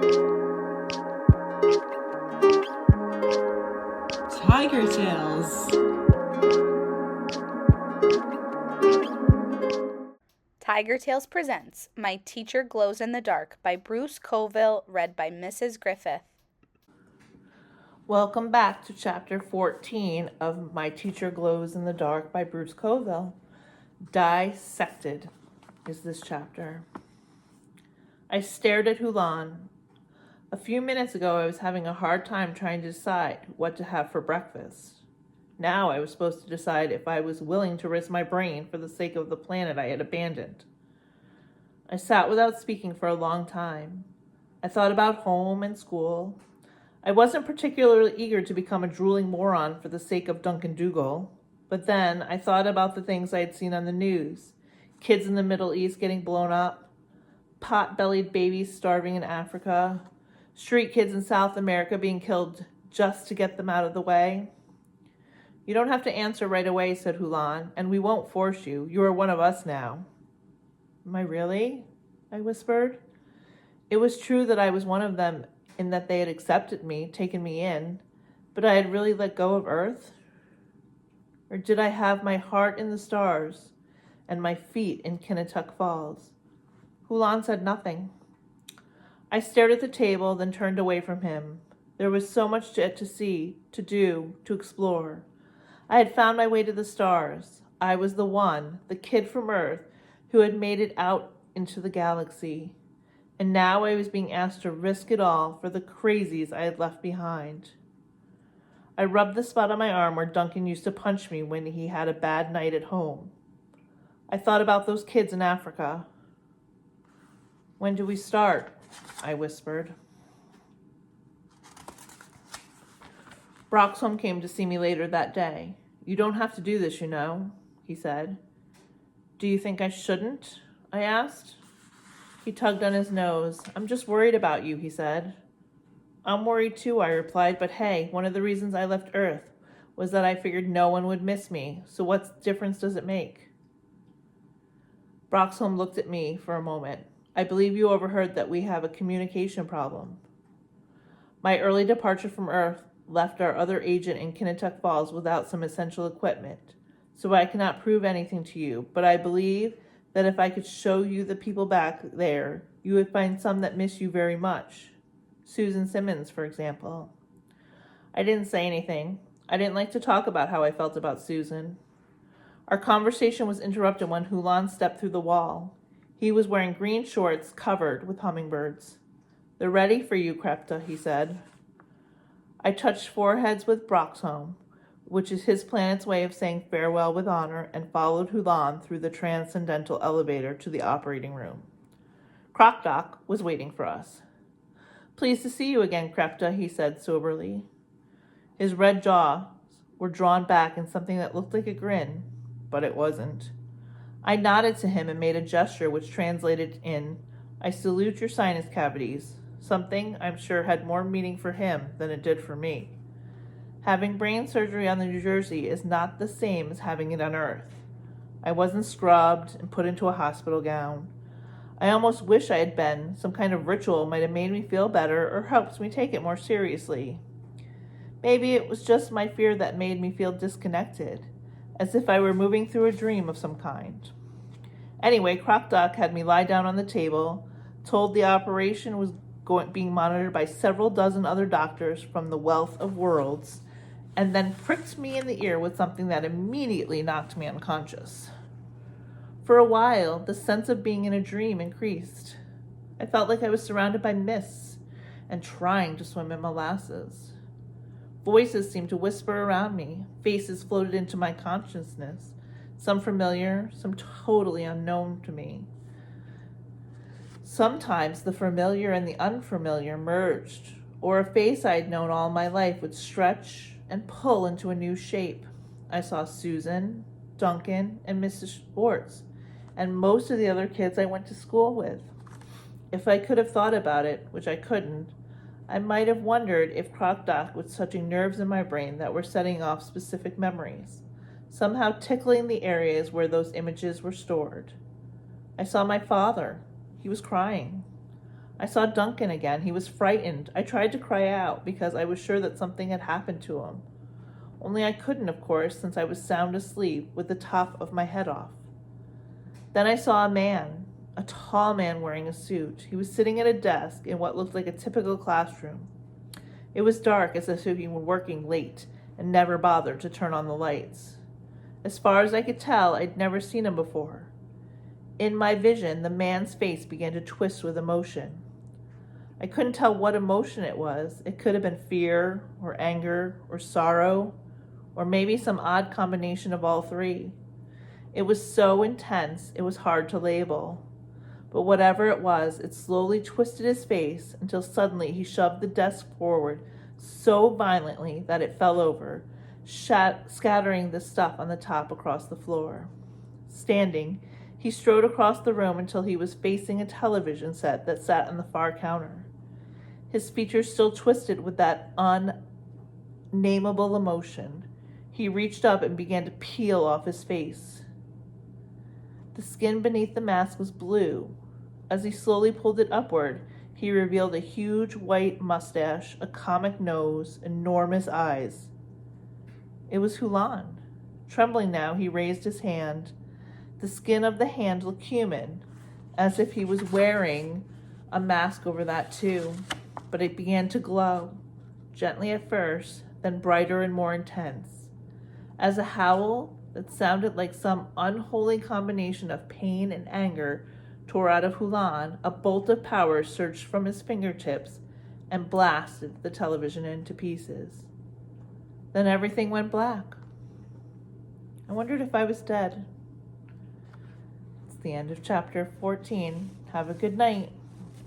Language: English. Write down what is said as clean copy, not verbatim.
Tiger Tales. Tiger Tales presents My Teacher Glows in the Dark by Bruce Coville, read by Mrs. Griffith. Welcome back to chapter 14 of My Teacher Glows in the Dark by Bruce Coville. Dissected is this chapter. I stared at Hulan. A few minutes ago, I was having a hard time trying to decide what to have for breakfast. Now I was supposed to decide if I was willing to risk my brain for the sake of the planet I had abandoned. I sat without speaking for a long time. I thought about home and school. I wasn't particularly eager to become a drooling moron for the sake of Duncan Dougal, but then I thought about the things I had seen on the news. Kids in the Middle East getting blown up, pot-bellied babies starving in Africa, street kids in South America being killed just to get them out of the way. You don't have to answer right away, said Hulan, and we won't force you. You are one of us now. Am I really? I whispered. It was true that I was one of them in that they had accepted me, taken me in, but I had really let go of Earth? Or did I have my heart in the stars and my feet in Kinnatuck Falls? Hulan said nothing. I stared at the table, then turned away from him. There was so much to see, to do, to explore. I had found my way to the stars. I was the one, the kid from Earth, who had made it out into the galaxy. And now I was being asked to risk it all for the crazies I had left behind. I rubbed the spot on my arm where Duncan used to punch me when he had a bad night at home. I thought about those kids in Africa. When do we start? I whispered. Broxholm came to see me later that day. You don't have to do this, you know, he said. Do you think I shouldn't? I asked. He tugged on his nose. I'm just worried about you, he said. I'm worried too, I replied, but hey, one of the reasons I left Earth was that I figured no one would miss me, so what difference does it make? Broxholm looked at me for a moment. I believe you overheard that we have a communication problem. My early departure from Earth left our other agent in Kinnatuck Falls without some essential equipment, so I cannot prove anything to you, but I believe that if I could show you the people back there, you would find some that miss you very much. Susan Simmons, for example. I didn't say anything. I didn't like to talk about how I felt about Susan. Our conversation was interrupted when Hulan stepped through the wall. He was wearing green shorts covered with hummingbirds. They're ready for you, Krepta, he said. I touched foreheads with Broxholm, which is his planet's way of saying farewell with honor, and followed Hulan through the transcendental elevator to the operating room. Krokdok was waiting for us. Pleased to see you again, Krepta, he said soberly. His red jaws were drawn back in something that looked like a grin, but it wasn't. I nodded to him and made a gesture which translated in, I salute your sinus cavities, something I'm sure had more meaning for him than it did for me. Having brain surgery on the New Jersey is not the same as having it on Earth. I wasn't scrubbed and put into a hospital gown. I almost wish I had been. Some kind of ritual might have made me feel better or helped me take it more seriously. Maybe it was just my fear that made me feel disconnected, as if I were moving through a dream of some kind. Anyway, Krokdok had me lie down on the table, told the operation was being monitored by several dozen other doctors from the wealth of worlds, and then pricked me in the ear with something that immediately knocked me unconscious. For a while, the sense of being in a dream increased. I felt like I was surrounded by mists and trying to swim in molasses. Voices seemed to whisper around me. Faces floated into my consciousness, some familiar, some totally unknown to me. Sometimes the familiar and the unfamiliar merged, or a face I'd known all my life would stretch and pull into a new shape. I saw Susan, Duncan, and Mrs. Schwartz, and most of the other kids I went to school with. If I could have thought about it, which I couldn't, I might have wondered if Krokdok was touching nerves in my brain that were setting off specific memories, somehow tickling the areas where those images were stored. I saw my father. He was crying. I saw Duncan again. He was frightened. I tried to cry out because I was sure that something had happened to him. Only I couldn't, of course, since I was sound asleep with the top of my head off. Then I saw a man, a tall man wearing a suit. He was sitting at a desk in what looked like a typical classroom. It was dark, as if he were working late and never bothered to turn on the lights. As far as I could tell, I'd never seen him before. In my vision, the man's face began to twist with emotion. I couldn't tell what emotion it was. It could have been fear, or anger, or sorrow, or maybe some odd combination of all three. It was so intense, it was hard to label. But whatever it was, it slowly twisted his face until suddenly he shoved the desk forward so violently that it fell over, scattering the stuff on the top across the floor. Standing, he strode across the room until he was facing a television set that sat on the far counter. His features still twisted with that unnameable emotion. He reached up and began to peel off his face. The skin beneath the mask was blue. As he slowly pulled it upward, he revealed a huge white mustache, a comic nose, enormous eyes. It was Hulan. Trembling now, he raised his hand. The skin of the hand looked human, as if he was wearing a mask over that too. But it began to glow, gently at first, then brighter and more intense. As a howl that sounded like some unholy combination of pain and anger tore out of Hulan, a bolt of power surged from his fingertips and blasted the television into pieces. Then everything went black. I wondered if I was dead. It's the end of chapter 14. Have a good night.